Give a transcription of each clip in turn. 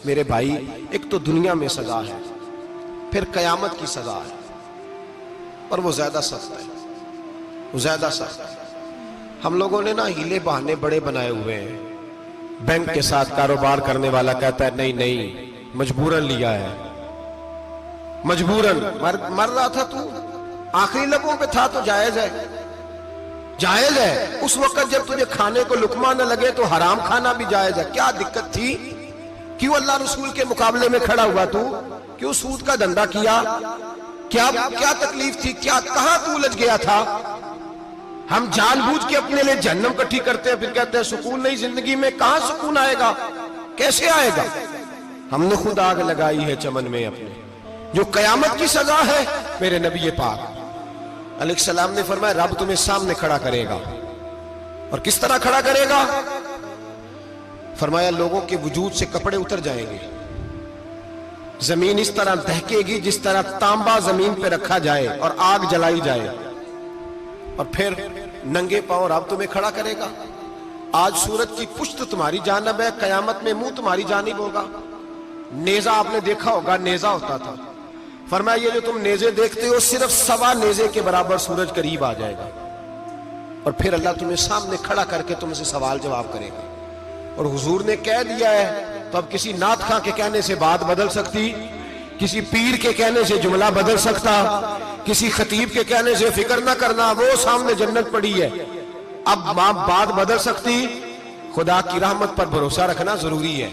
میرے بھائی ایک تو دنیا میں سزا ہے، پھر قیامت کی سزا ہے، اور وہ زیادہ سخت ہے، وہ زیادہ سخت ہے۔ ہم لوگوں نے نا ہیلے بہانے بڑے بنائے ہوئے ہیں۔ بینک کے ساتھ کاروبار کرنے والا کہتا ہے نہیں نہیں مجبوراً لیا ہے، مجبوراً مر رہا تھا تو آخری لبوں پہ تھا تو جائز ہے، جائز ہے۔ اس وقت جب تجھے کھانے کو لقمہ نہ لگے تو حرام کھانا بھی جائز ہے۔ کیا دقت تھی؟ کیوں اللہ رسول کے مقابلے میں کھڑا ہوا تو؟ کیوں سود کا دھندا کیا؟ کیا تکلیف تھی؟ کہاں تو الجھ گیا تھا؟ ہم جان بوجھ کے اپنے لئے جہنم کٹھی کرتے ہیں، پھر کہتے ہیں سکون نہیں زندگی میں۔ کہاں سکون آئے گا؟ کیسے آئے گا؟ ہم نے خود آگ لگائی ہے چمن میں اپنے۔ جو قیامت کی سزا ہے، میرے نبی پاک علیہ السلام نے فرمایا رب تمہیں سامنے کھڑا کرے گا۔ اور کس طرح کھڑا کرے گا؟ فرمایا لوگوں کے وجود سے کپڑے اتر جائیں گے، زمین اس طرح دہکے گی جس طرح تانبا زمین پہ رکھا جائے اور آگ جلائی جائے، اور پھر ننگے پاؤں رب تمہیں کھڑا کرے گا۔ آج سورج کی پشت تمہاری جانب ہے، قیامت میں منہ تمہاری جانب ہوگا۔ نیزہ آپ نے دیکھا ہوگا، نیزہ ہوتا تھا، فرمایا یہ جو تم نیزے دیکھتے ہو صرف 1.25 نیزے کے برابر سورج قریب آ جائے گا، اور پھر اللہ تمہیں سامنے کھڑا کر کے تم سے سوال جواب کرے گا۔ اور حضور نے کہہ دیا ہے تو اب کسی نعت خواں کے کہنے سے بات بدل سکتی، کسی پیر کے کہنے سے جملہ بدل سکتا، کسی خطیب کے کہنے سے فکر نہ کرنا وہ سامنے جنت پڑی ہے، اب بات بدل سکتی؟ خدا کی رحمت پر بھروسہ رکھنا ضروری ہے،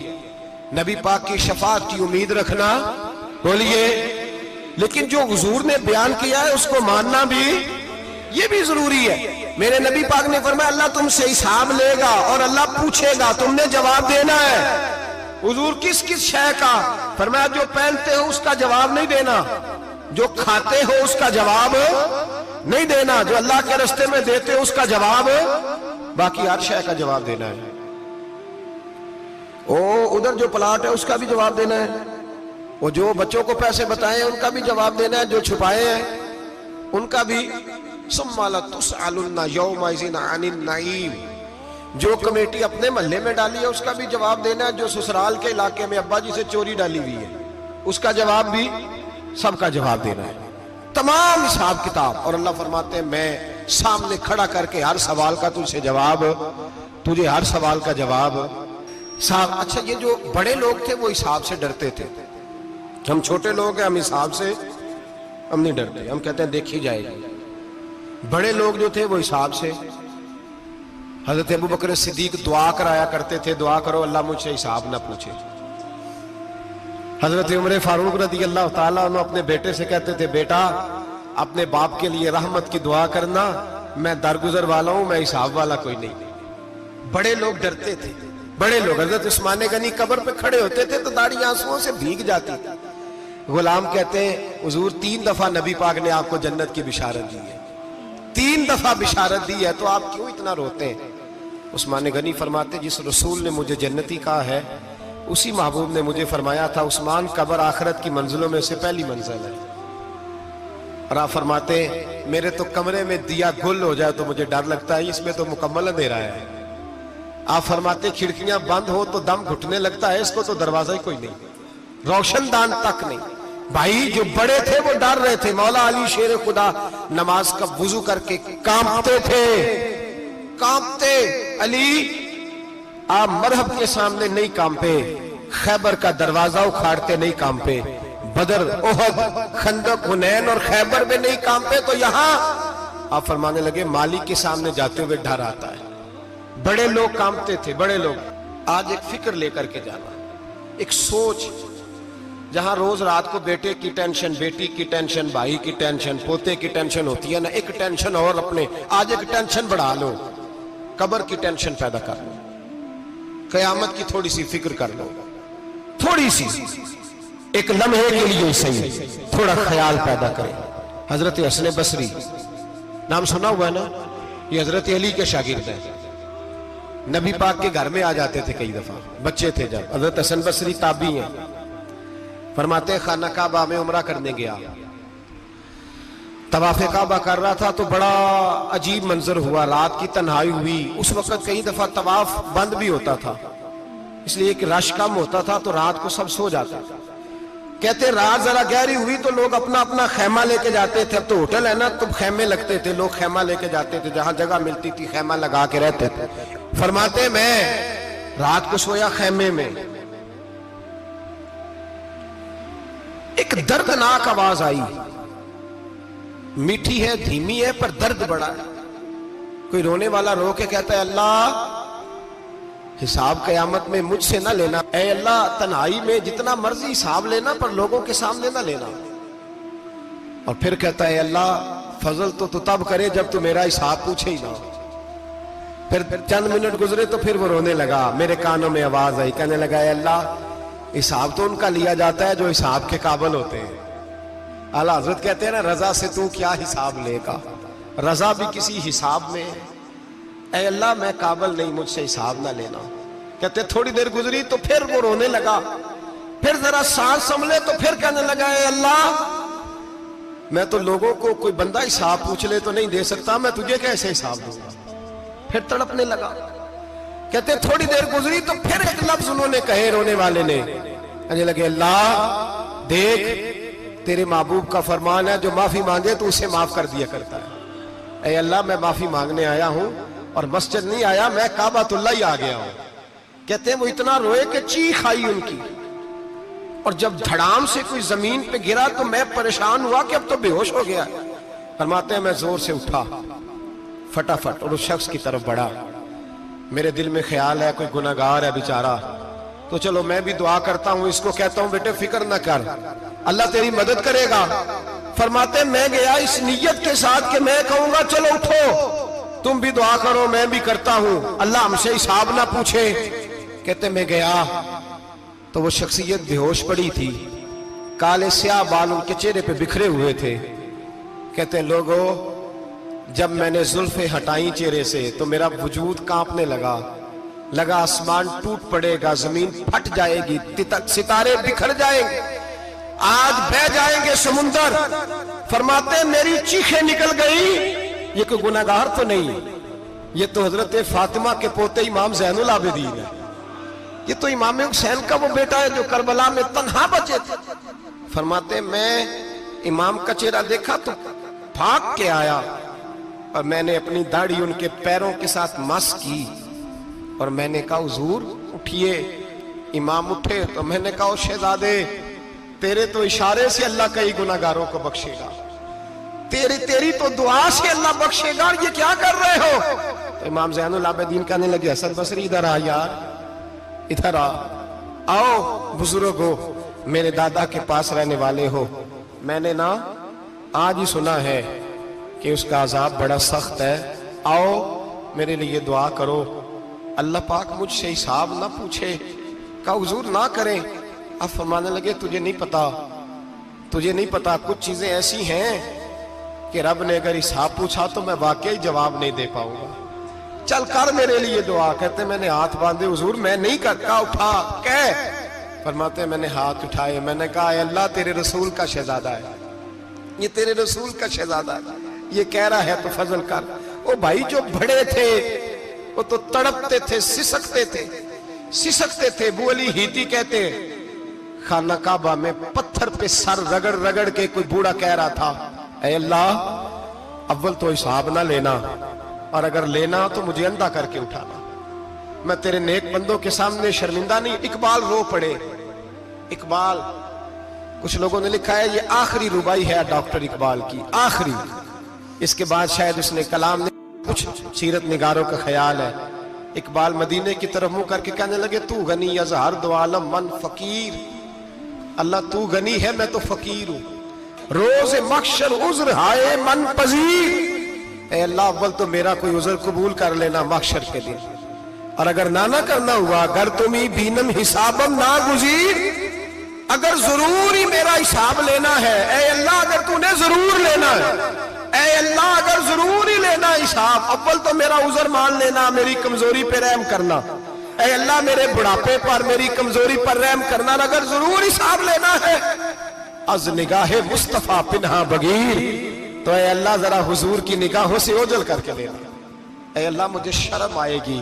نبی پاک کی شفاعت کی امید رکھنا، بولیے۔ لیکن جو حضور نے بیان کیا ہے اس کو ماننا بھی یہ بھی ضروری ہے۔ میرے نبی پاک نے فرمایا اللہ تم سے حساب لے گا اور اللہ پوچھے گا، تم نے جواب دینا ہے۔ حضور کس کس شے کا؟ فرمایا جو پہنتے ہو اس کا جواب نہیں دینا، جو کھاتے ہو اس کا جواب نہیں دینا، جو اللہ کے راستے میں دیتے ہو اس کا جواب، باقی ہر شے کا جواب دینا ہے۔ ادھر جو پلاٹ ہے اس کا بھی جواب دینا ہے، وہ جو بچوں کو پیسے بتائے ہیں ان کا بھی جواب دینا ہے، جو چھپائے ہیں ان کا بھی۔ ثم لتسألن یومئذ عن النعیم، جو کمیٹی اپنے محلے میں ڈالی ہے اس کا بھی جواب دینا ہے، جو سسرال کے علاقے میں ابا جی سے چوری ڈالی ہوئی ہے اس کا جواب بھی، سب کا جواب دینا ہے، تمام حساب کتاب۔ اور اللہ فرماتے ہیں میں سامنے کھڑا کر کے ہر سوال کا تجھے جواب، تجھے ہر سوال کا جواب صاحب۔ اچھا یہ جو بڑے لوگ تھے وہ حساب سے ڈرتے تھے، ہم چھوٹے لوگ ہیں ہم حساب سے ہم نہیں ڈرتے، ہم کہتے ہیں دیکھی جائے گی۔ بڑے لوگ جو تھے وہ حساب سے، حضرت ابو بکر صدیق دعا کرایا کرتے تھے، دعا کرو اللہ مجھ سے حساب نہ پوچھے۔ حضرت عمر فاروق رضی اللہ تعالیٰ عنہ اپنے بیٹے سے کہتے تھے بیٹا اپنے باپ کے لیے رحمت کی دعا کرنا، میں درگزر والا ہوں، میں حساب والا کوئی نہیں۔ بڑے لوگ ڈرتے تھے، بڑے لوگ۔ حضرت عثمان غنی قبر پہ کھڑے ہوتے تھے تو داڑھی آنسوؤں سے بھیگ جاتی تھی۔ غلام کہتے ہیں حضور 3 دفعہ نبی پاک نے آپ کو جنت کی بشارت دی ہے، 3 دفعہ بشارت دی ہے، تو آپ کیوں اتنا روتے ہیں؟ عثمان غنی فرماتے جس رسول نے مجھے جنتی کہا ہے اسی محبوب نے مجھے فرمایا تھا عثمان قبر آخرت کی منزلوں میں سے پہلی منزل ہے۔ اور آپ فرماتے میرے تو کمرے میں دیا گل ہو جائے تو مجھے ڈر لگتا ہے، اس میں تو مکمل اندھیرا ہے۔ آپ فرماتے کھڑکیاں بند ہو تو دم گھٹنے لگتا ہے، اس کو تو دروازہ ہی کوئی نہیں، روشن دان تک نہیں۔ بھائی جو بڑے تھے وہ ڈر رہے تھے۔ مولا علی شیر خدا نماز کا وضو کر کے کانپتے تھے، کانپتے۔ علی آپ مرحب کے سامنے نہیں کانپے، خیبر کا دروازہ اکھاڑتے نہیں کانپے، بدر احد خندق حنین اور خیبر میں نہیں کانپے، تو یہاں آپ فرمانے لگے مالک کے سامنے جاتے ہوئے ڈر آتا ہے۔ بڑے لوگ کانپتے تھے، بڑے لوگ۔ آج ایک فکر لے کر کے جانا، ایک سوچ، جہاں روز رات کو بیٹے کی ٹینشن، بیٹی کی ٹینشن، بھائی کی ٹینشن، پوتے کی ٹینشن ہوتی ہے نا، ایک ٹینشن اور اپنے آج ایک ٹینشن بڑھا لو، قبر کی ٹینشن پیدا کر لو، قیامت کی تھوڑی سی فکر کر لو، تھوڑی سی، ایک لمحے کے لیے صحیح تھوڑا خیال پیدا کرے۔ حضرت حسن بصری نام سنا ہوا ہے نا، یہ حضرت علی کے شاگرد ہیں، نبی پاک کے گھر میں آ جاتے تھے کئی دفعہ، بچے تھے جب۔ حضرت حسن بصری تابعی ہیں، فرماتے خانہ کعبہ میں عمرہ کرنے گیا، طواف کعبہ کر رہا تھا تو بڑا عجیب منظر ہوا، رات کی تنہائی ہوئی۔ اس وقت کئی دفعہ طواف بند بھی ہوتا تھا، اس لیے کہ رش کم ہوتا تھا تو رات کو سب سو جاتے تھے. کہتے رات ذرا گہری ہوئی تو لوگ اپنا اپنا خیمہ لے کے جاتے تھے. اب تو ہوٹل ہے نا تو خیمے لگتے تھے, لوگ خیمہ لے کے جاتے تھے, جہاں جگہ ملتی تھی خیمہ لگا کے رہتے تھے. فرماتے میں رات کو سویا خیمے میں, ایک دردناک آواز آئی, میٹھی ہے دھیمی ہے پر درد بڑا ہے. کوئی رونے والا رو کے کہتا ہے اللہ حساب قیامت میں مجھ سے نہ لینا, اے اللہ تنہائی میں جتنا مرضی حساب لینا پر لوگوں کے سامنے نہ لینا. اور پھر کہتا ہے اللہ فضل تو تب کرے جب تو میرا حساب پوچھے ہی نہ. پھر چند منٹ گزرے تو پھر وہ رونے لگا. میرے کانوں میں آواز آئی, کہنے لگا اے اللہ حساب تو ان کا لیا جاتا ہے جو حساب کے قابل ہوتے ہیں. اعلیٰ حضرت کہتے ہیں نا رضا سے تو کیا حساب لے گا, رضا بھی کسی حساب میں ہے. اے اللہ میں قابل نہیں, مجھ سے حساب نہ لینا. کہتے تھوڑی دیر گزری تو پھر وہ رونے لگا. پھر ذرا سانس سنبھلے تو پھر کہنے لگا اے اللہ میں تو لوگوں کو کوئی بندہ حساب پوچھ لے تو نہیں دے سکتا, میں تجھے کیسے حساب دوں گا. پھر تڑپنے لگا. کہتے تھوڑی دیر گزری تو پھر ایک لفظ انہوں نے کہے رونے والے نے, کہنے لگے اللہ دیکھ تیرے محبوب کا فرمان ہے جو معافی مانگے تو اسے معاف کر دیا کرتا ہے. اے اللہ میں معافی مانگنے آیا ہوں اور مسجد نہیں آیا, میں کعبۃ اللہ ہی آ گیا ہوں. کہتے ہیں وہ اتنا روئے کہ چیخ آئی ان کی, اور جب دھڑام سے کوئی زمین پہ گرا تو میں پریشان ہوا کہ اب تو بے ہوش ہو گیا. فرماتے ہیں میں زور سے اٹھا فٹافٹ اور اس شخص کی طرف بڑھا. میرے دل میں خیال ہے کوئی گناہگار ہے بیچارہ, تو چلو میں بھی دعا کرتا ہوں, اس کو کہتا ہوں بیٹے فکر نہ کر اللہ تیری مدد کرے گا. فرماتے ہیں میں گیا اس نیت کے ساتھ کہ میں کہوں گا چلو اٹھو تم بھی دعا کرو میں بھی کرتا ہوں, اللہ ہم سے حساب نہ پوچھے. کہتے میں گیا تو وہ شخصیت بے ہوش پڑی تھی, کالے سیاہ بال ان کے چہرے پہ بکھرے ہوئے تھے. کہتے لوگوں جب میں نے زلفیں ہٹائیں چہرے سے تو میرا وجود کانپنے لگا آسمان ٹوٹ پڑے گا, زمین پھٹ جائے گی, ستارے بکھر جائیں گے, آج بہ جائیں گے سمندر. فرماتے ہیں میری چیخیں نکل گئی. یہ کوئی گناہگار تو نہیں, یہ تو حضرت فاطمہ کے پوتے امام زین العابدین ہے, یہ تو امام حسین کا وہ بیٹا ہے جو کربلا میں تنہا بچے تھے. فرماتے ہیں میں امام کا چہرہ دیکھا تو بھاگ کے آیا اور میں نے اپنی داڑھی ان کے پیروں کے ساتھ مس کی اور میں نے کہا حضور اٹھئے. امام اٹھے تو میں نے کہا شہزادے تیرے تو اشارے سے اللہ کئی گناہگاروں کو بخشے گا, تیری تو دعا سے اللہ بخشے گا, یہ کیا کر رہے ہو. تو امام زین العابدین کہنے لگے حسن بصری ادھر آ یار, ادھر آؤ بزرگ ہو, میرے دادا کے پاس رہنے والے ہو, میں نے نا آج ہی سنا ہے کہ اس کا عذاب بڑا سخت ہے, آؤ میرے لیے دعا کرو اللہ پاک مجھ سے حساب نہ پوچھے. کہا حضور نہ کریں. اب فرمانے لگے تجھے نہیں پتا کچھ چیزیں ایسی ہیں کہ رب نے اگر حساب پوچھا تو میں واقعی جواب نہیں دے پاؤں گا, چل کر میرے لیے دعا. کہتے میں نے ہاتھ باندھے حضور میں نہیں کرتا, اٹھا کہہ. فرماتے میں نے ہاتھ اٹھائے, میں نے کہا اے اللہ تیرے رسول کا شہزادہ ہے, یہ تیرے رسول کا شہزادہ ہے, یہ کہہ رہا ہے تو فضل کر. وہ بھائی جو بڑے تھے وہ تو تڑپتے تھے, سسکتے تھے. ابو علی ہیتی کہتے خانہ کعبہ میں پتھر پہ سر رگڑ رگڑ کے کوئی بوڑھا کہہ رہا تھا اے اللہ اول تو حساب نہ لینا, اور اگر لینا تو مجھے اندھا کر کے اٹھانا, میں تیرے نیک بندوں کے سامنے شرمندہ نہیں. اقبال رو پڑے. اقبال کچھ لوگوں نے لکھا ہے یہ آخری ربائی ہے ڈاکٹر اقبال کی, آخری. اس کے بعد شاید اس نے کلام نے کچھ سیرت نگاروں کا خیال ہے. اقبال مدینے کی طرف منہ کر کے کہنے لگے تو غنی از ہر دو عالم من فقیر, اللہ تو غنی ہے میں تو فقیر ہوں. روز محشر عذر ہائے من پذیر, اے اللہ اول تو میرا کوئی عذر قبول کر لینا محشر کے دن, اور اگر نہ کرنا ہوا اگر تمہیں بینم حسابم نہ گزیر, اگر ضرور ہی میرا حساب لینا ہے اے اللہ اگر تو نے ضرور لینا ہے, اے اللہ اگر ضرور ہی لینا حساب اول تو میرا عذر مان لینا, میری کمزوری پہ رحم کرنا, اے اللہ میرے بڑھاپے پر میری کمزوری پر رحم کرنا, اگر ضرور حساب لینا ہے از نگاہ مصطفیٰ پنہا بغیر, تو اے اللہ ذرا حضور کی نگاہوں سے اوجل کر کے لینا. اے اللہ مجھے شرم آئے گی,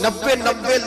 90